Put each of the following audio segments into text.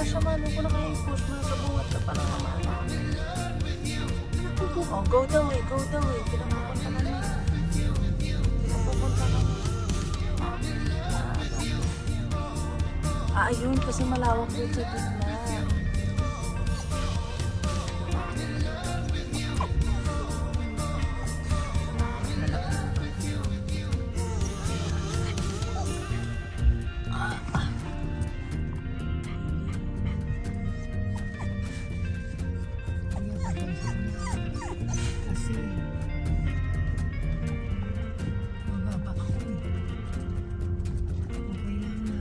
siya, mano ko na kaya i-push mo sa buhat ka pa lang naman. Oh, go the way, go the way. Pinapupunta ka na. Pinapupunta ka na. Ayun, kasi malawak doon sa gitna. Kasi mababa ako. Okay lang na.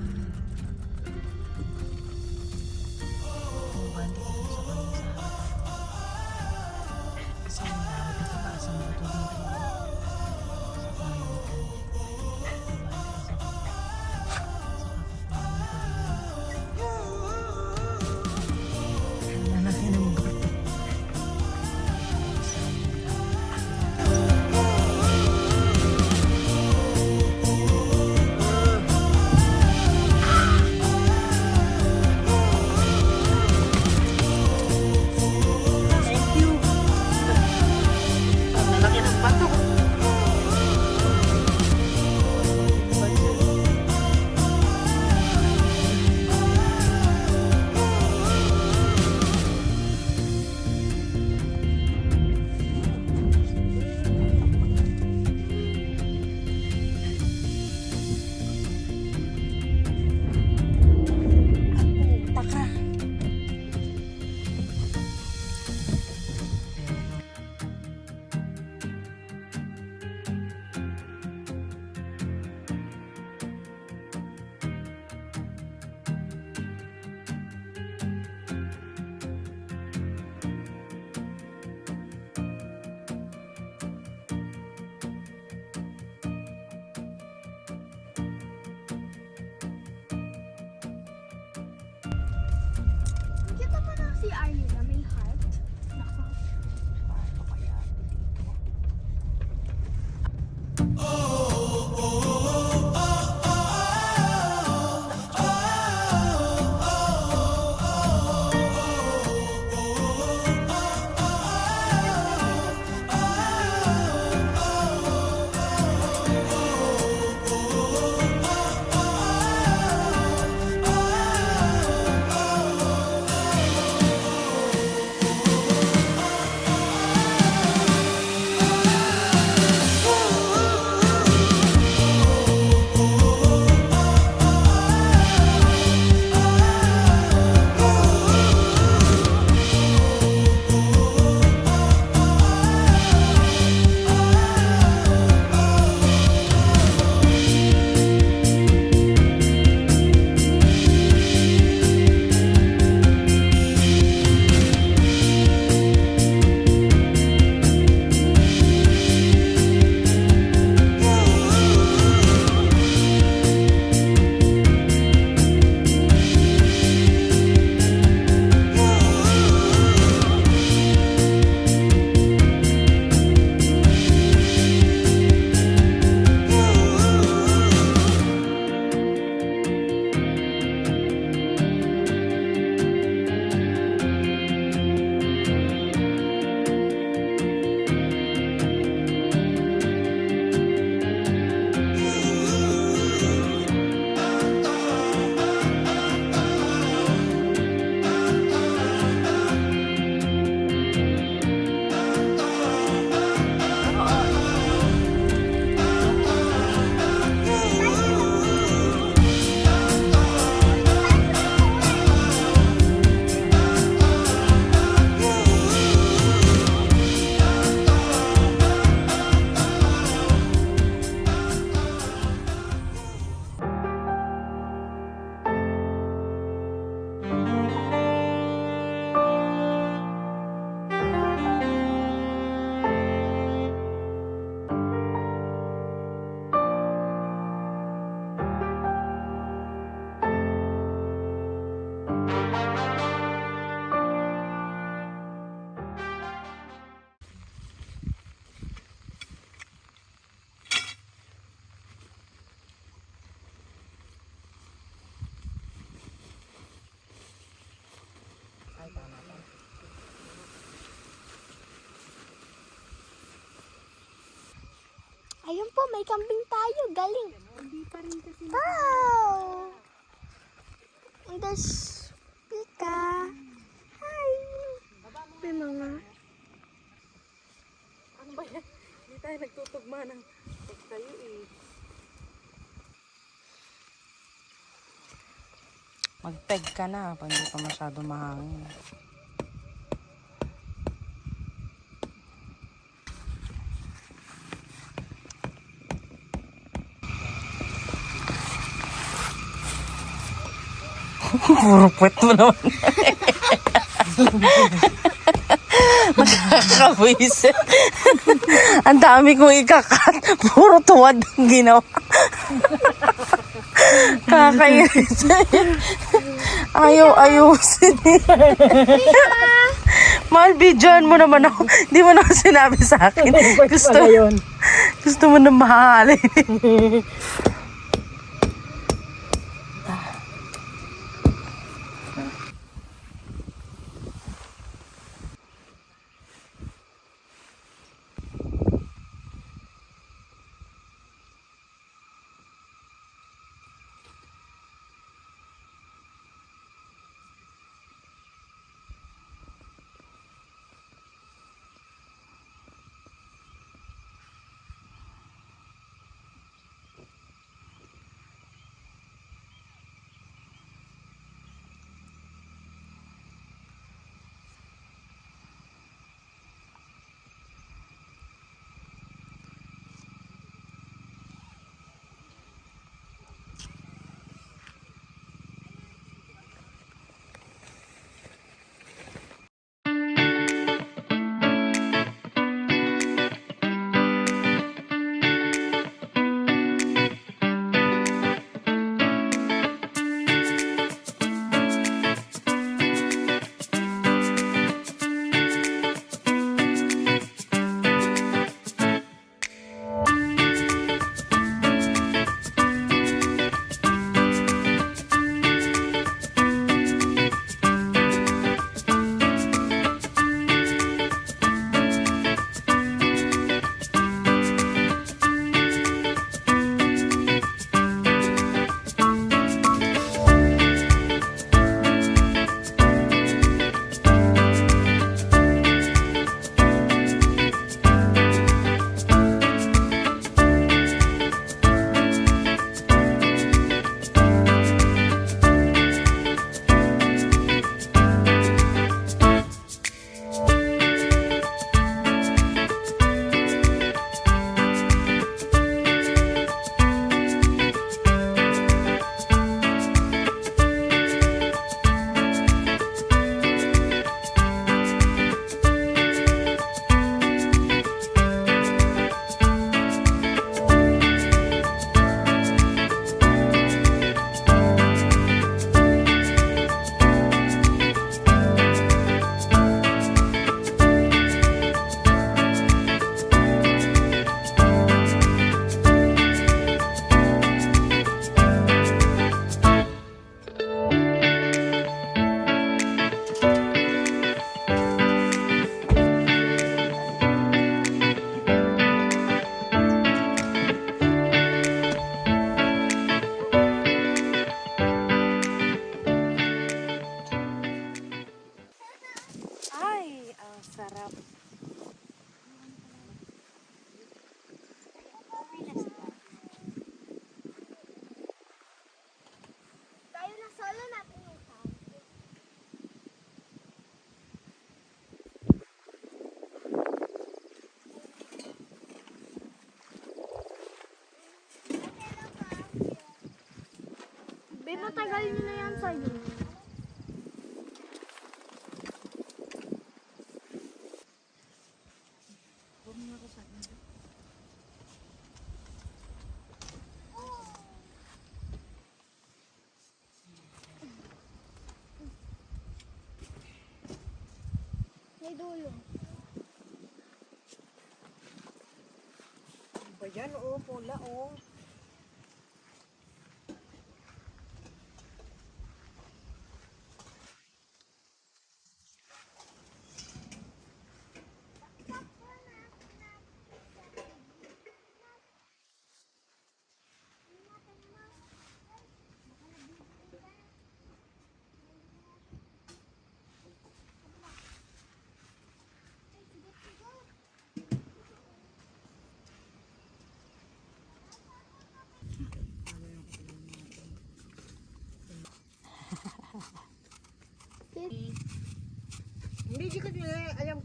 Ayun po, may kambing tayo. Galing. Hindi pa rin kasi. Wow! There's Pika. Hi! May mga... Ano ba yan? Hindi tayo nagtutugma ng tayo eh. Mag-peg ka na pa hindi pa masyado mahangin. Puro puwet mo naman. Nakakawisit. Ang dami kong ikakat. Puro tuwad ang ginawa. Kakainis. Ayaw ayusin. Mahal, videoan mo naman ako. Hindi mo naman sinabi sa akin. Gusto mo na mahalin. Tayo na solo natin yung camp. Be, matagal nyo na yan sa'yo. May dulo. Ba yan, oh, pula, oh.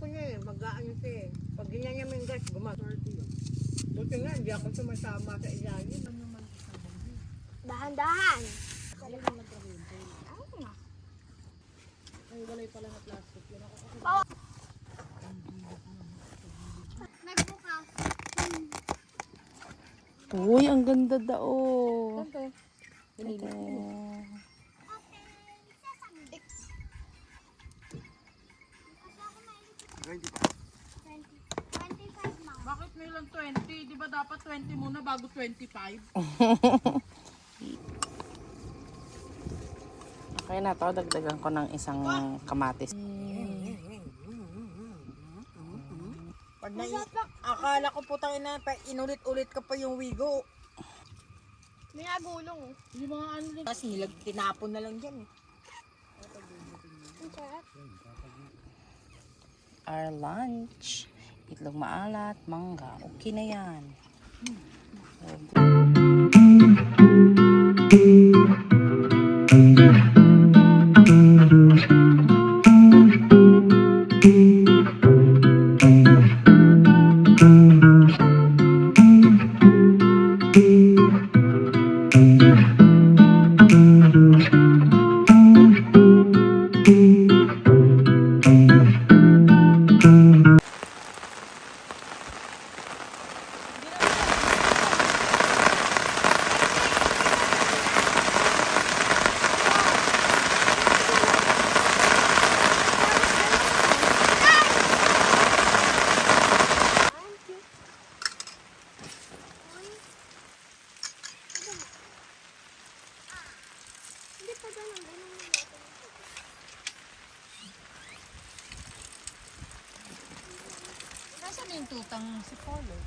ko niya eh, mag-aano siya eh. Pag ganyan niya may gas, buti nga, hindi ako sumasama sa ilalim. Dahan-dahan. Nagbukas. Uy, ang ganda daw. Ito. Bakit may lang 20? Di ba dapat 20 muna bago 25? Okay na to, dagdagan ko ng isang kamatis. Pag akala ko putang ina, inulit-ulit ka pa yung wigo. May nagulong. Yung mga ano din. Kasi tinapon na lang dyan eh. Ang sarap. Our lunch. Itlog maalat, mangga. Okay na yan. Hindi pa ganun. Nasaan yung tutang si Polo?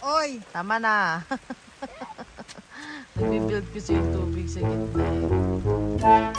Oy, tama na. Nagbibuild kasi yung tubig sa gitna eh.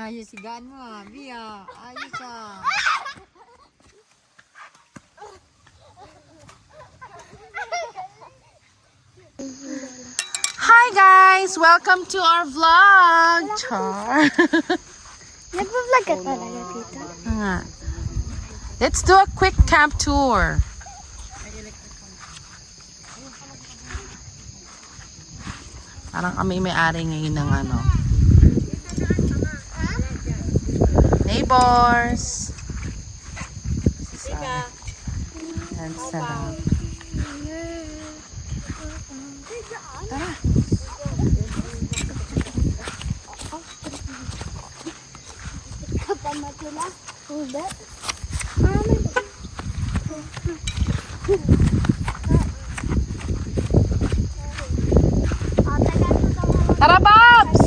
Ayos, sigaan mo ah, Bia. Ayos ah. Hi guys! Welcome to our vlog! Char! Nagpa-vlog ka talaga, tita? Nga. Let's do a quick camp tour. Parang kami may-ari ngayon ng ano. Neighbors! Ang sarap. Tara! Kapag matula, ulit. Tara, Babs!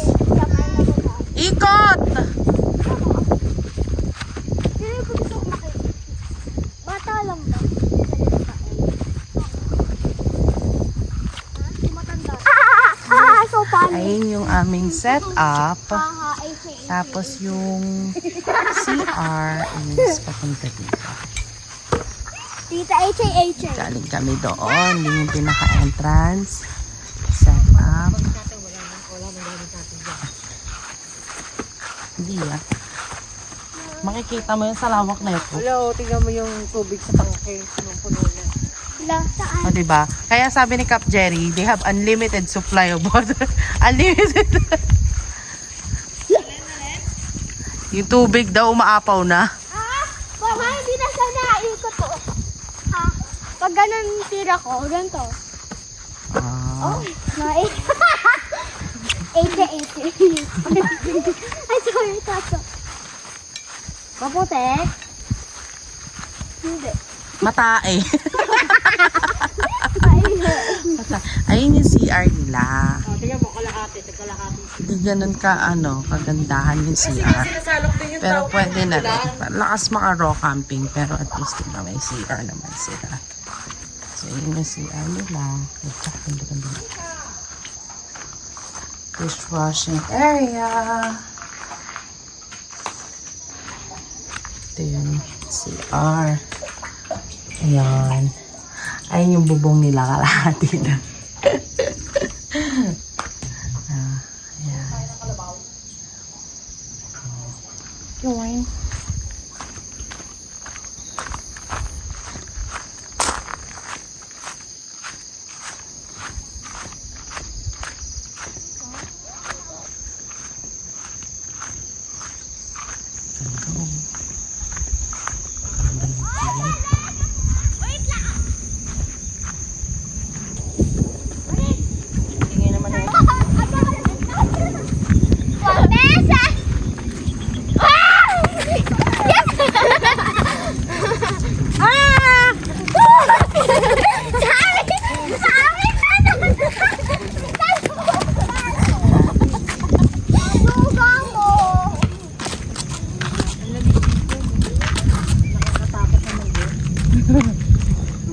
Ikot! Bata lang ba? Matanda. So funny. Ayun yung aming setup. Haha, Tapos yung CR is papunta dito. Tita H.A. Galing kami doon. Yun yung pinaka-entrance. Setup. Hindi ah. Makikita mo yun sa lawak na ito. Hello, tingnan mo yung tubig sa tangke. Puno na. Wala, saan? O diba? Kaya sabi ni Cap Jerry, they have unlimited supply of water. Unlimited. Yung tubig daw umaapaw na. Baka hindi na siya naikot to. Pag ganun tira ko, ganito. Ah. Naikot. 80. Ay, sorry, tato. Maputi? Hindi. Matae. Ay, Ayun yung CR nila. Tingnan mo, kalahati Hindi ganun ka, kagandahan yung CR. Pero pwede na rin. Lakas maka raw camping, pero at least diba, may CR naman sila. So, yun yung CR nila. Dishwashing area. Ito yung CR. Ayan. Ayun yung bubong nila, kalahati na. Ayan. Yung wine.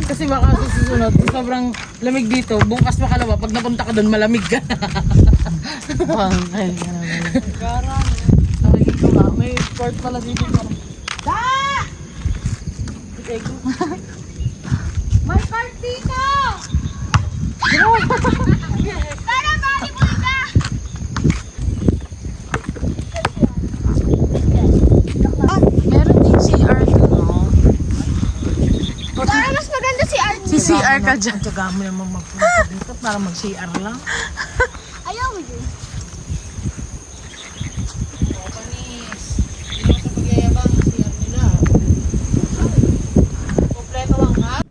Kasi baka sa susunod, sobrang lamig dito. Bukas makalawa, pag napunta ka doon, malamig ka. Bangay ka naman. Garang. Nakikita ko nga, may sport pala dito. Da! May cart dito! Para volleyball ka! Meron din CR dun, no? Para mas maganda si Arnie. Si CR ka dyan. Tiyaga mo naman magpunta dito para mag-CR lang. Ayaw mo yun. Panis. Hindi mo sa pagyayabang, CR nila. Kompleto lang ha?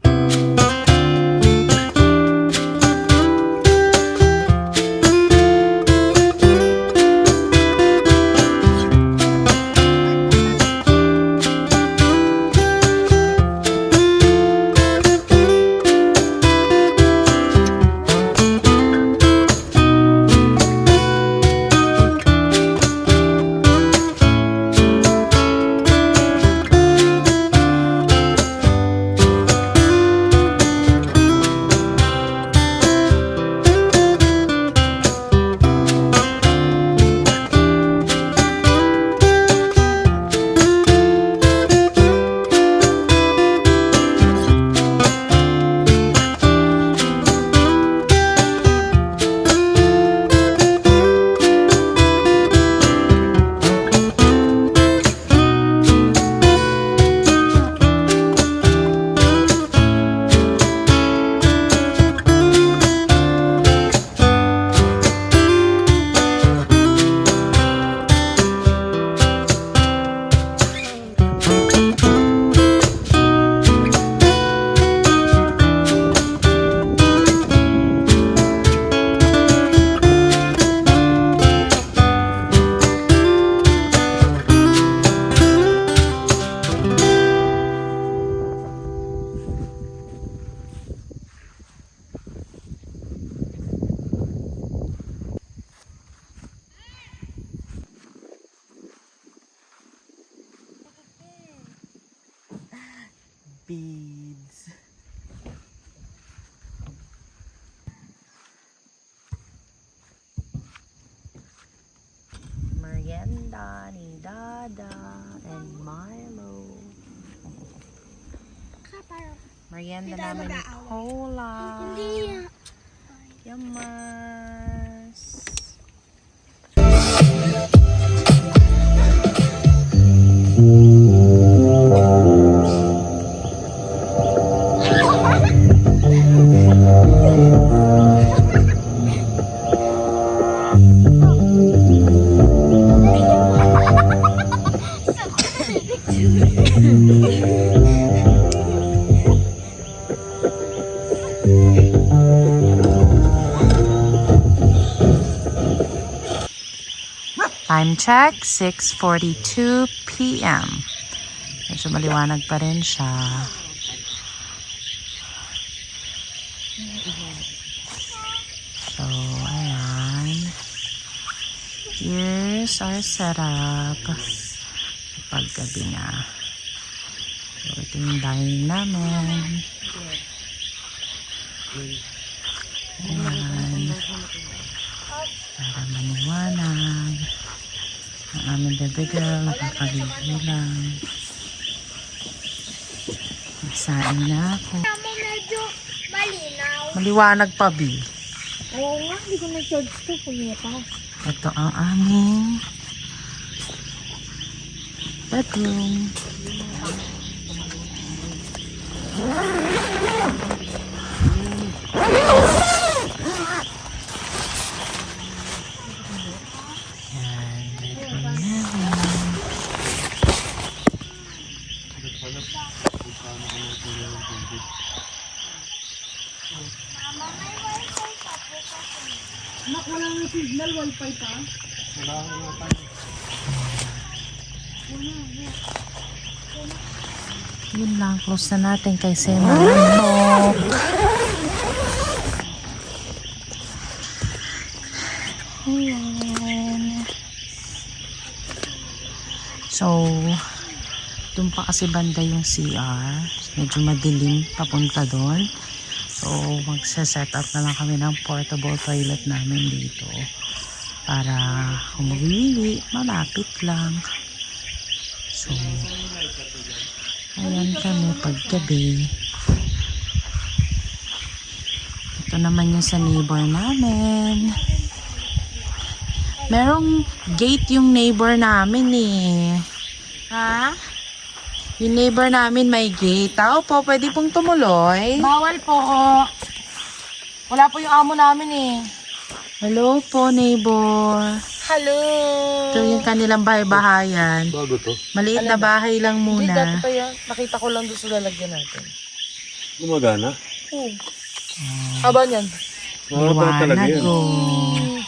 Beads. Merienda ni Dada and Milo. Merienda namin ni Cola. Hindi. Yamas. Time check, 6:42 p.m. Medyo maliwanag pa rin siya. So, ayan. Here's our setup. Paggabi na. So, ito yung dining namin. Ayan. Para maniwanag. Ang aming baby girl, nakakaligo lang. Magsain na ako. Medyo malinaw. Maliwanag pa, B. Oo nga, hindi ko na-charge to. Punyeta. Ito ang aming bedroom. Yan, bedroom namin. Yun lang, close na natin kay Sena. Ayan. So, doon pa kasi banda yung CR. Medyo madilim papunta doon. So, magsa-set up na lang kami ng portable toilet namin dito. Para kung mag-iwi, malapit lang. So, ayan kami paggabi. Ito naman yung sa neighbor namin. Merong gate yung neighbor namin eh. Ha? Yung neighbor namin may gate. Tao po, pwede pong tumuloy. Bawal po. Wala po yung amo namin eh. Hello po, neighbor. Hello. Ito yung kanilang bahay-bahayan. Bago to. Maliit na bahay lang Hindi, dati muna. pa yan. Nakita ko lang doon sa lalagyan natin. Gumagana. Oo. Haba niyan. Nakakatawa talaga Liwanag yan. oh.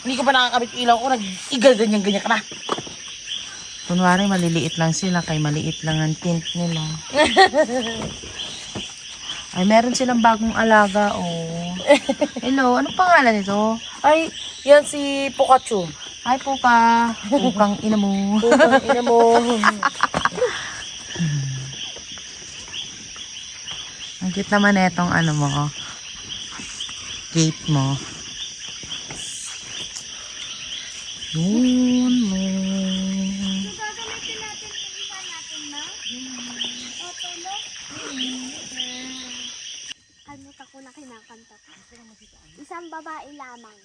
Hindi ko pa nakakabit ilaw ko. Nag-igal-ganyan-ganyan ka na. Kunwari maliliit lang sila kay maliit lang ang tint nila. Ay, meron silang bagong alaga oh. Hello, anong pangalan nito? Ay, yan si Pikachu. Hi Puka. Pukang ina mo. Pukang ina mo. Ang cute naman etong ano mo. Gate mo. Yun mo. Gagamitin natin yung isa natin, ma? O, tulog? Kalimutan ko na kinakanta ko. Isang babae lamang.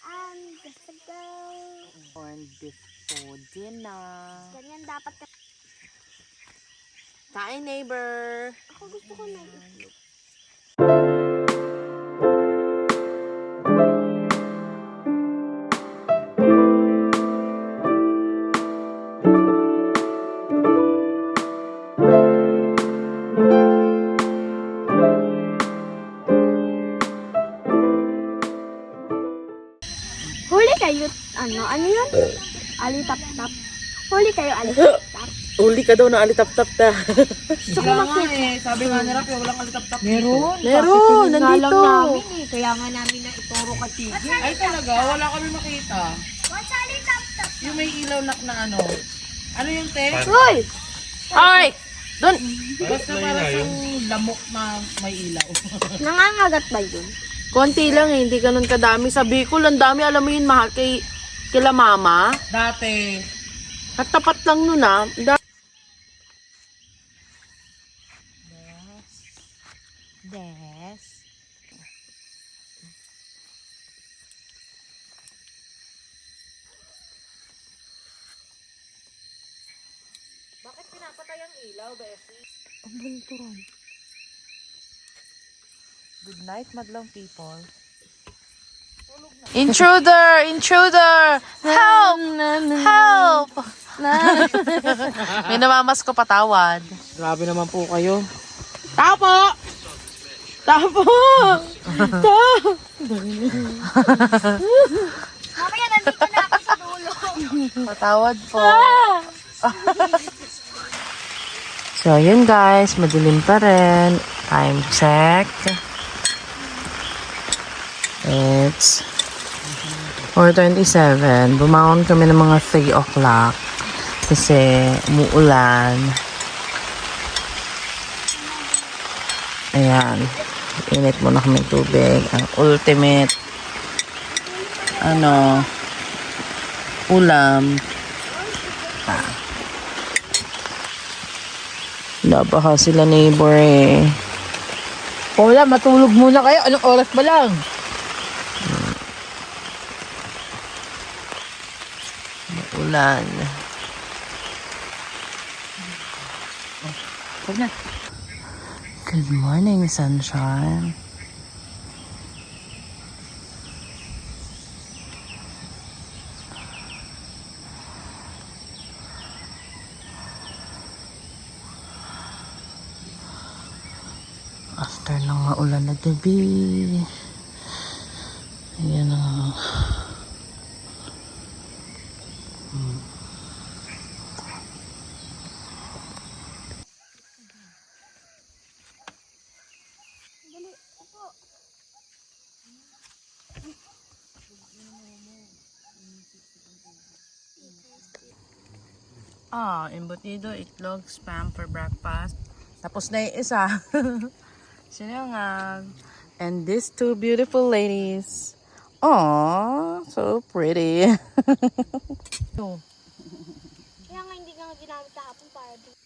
I'm just a girl. Born before dinner. Ganyan dapat. Kain neighbor. Ako gusto ko na itlog. Huli kayo, ano yun? Alitap-tap. Huli kayo, alitap-tap. Uli ka daw na alitap-tap ta. Gusto ko makita. Sabi nga ni Rafi, walang alitap-tap. Meron, nandito. Kaya nga namin na ituro ka TV. Ay talaga, wala kami makita. What's alitap-tap? Yung may ilaw na ano. Ano yung te? Hoy! Ay! Doon! Basta May para ilaw siyang lamok na may ilaw. Nangangagat ba yun? Konti lang eh, hindi ganun kadami. Sa Bicol, ang dami, alam mo yun, mahal kay kila mama. Dati. At tapat lang nun ah. Des. Bakit pinapatay ang ilaw, Bessie? Ang bunturan. Good night, madlang people. Intruder! Intruder! Help! Help! May namamas ko patawad. Grabe naman po kayo. Tao po! Tao po! Mamaya nandito na ako sa dulo. Patawad po. So, yun guys. Madilim pa rin. Time check. It's 4:27. Bumangon kami ng mga 3 o'clock kasi umuulan. Ayan. Init muna kami tubig. Ang ultimate ulam. Napaka sila neighbor eh. Wala, matulog muna kayo. Anong oras ba lang? Ulan. Huwag na. Good morning, sunshine. After ng maulan na gabi. Ayan na. Embutido, itlog, spam for breakfast. Tapos na yung isa. Sinangag. And these two beautiful ladies. Aww, so pretty. Kaya nga hindi ka nga ginamit kahapon para dito.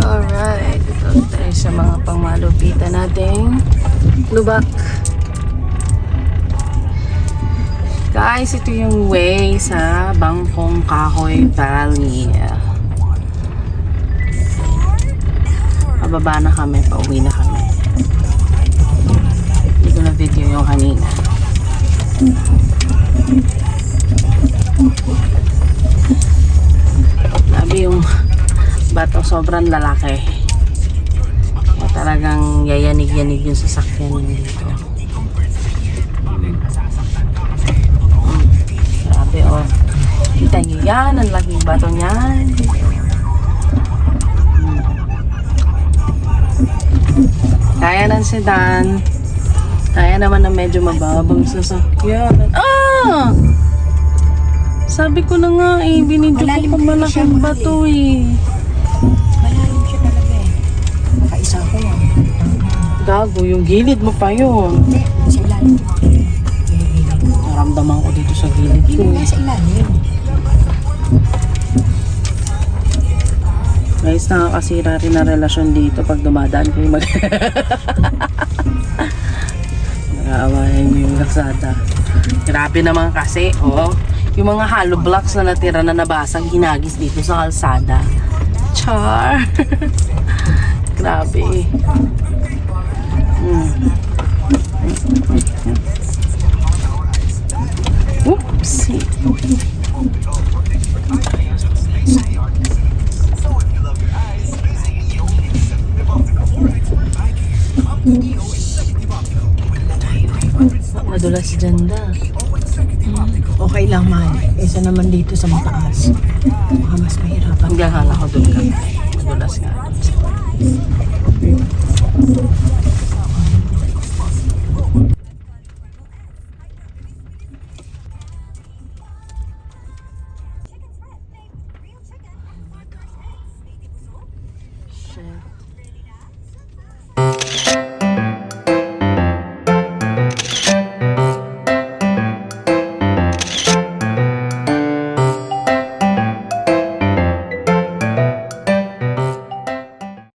Alright, ito tayo sa mga pangmalupitan nating lubak. Guys, ito yung way sa Bangkong Kahoy Valley. Pababa na kami, pauwi na kami. Hindi ko na video yung kanina. Grabe yung bato, sobrang lalaki. Kaya talagang yayanig-yanig yung sasakyan dito. Grabe oh. Kita nyo yan, ang laking bato niyan. Kaya ng sedan. Kaya naman ng medyo mababang sasakyan. Ah! Sabi ko na nga eh, binidyo ko kung malaking bato eh. Malalim siya talaga eh. Nakaisa ko yan. Gago, yung gilid mo pa yun. Hindi, sa ilalim. Naramdaman ko dito sa gilid ko. Hindi, nasa ilalim. nakakasira rin ang relasyon dito pag dumadaan kayo mag... Nag-aawayan niyo yung kalsada. Grabe naman kasi, oh. Yung mga hollow blocks na natira na nabasag, hinagis dito sa kalsada. Char! Grabe. Oopsie. Madulas dyan da. Okay lang man. Isa naman dito sa mataas. Baka mas mahirapan. Hanggang hala ko doon ka. Madulas nga. Shit.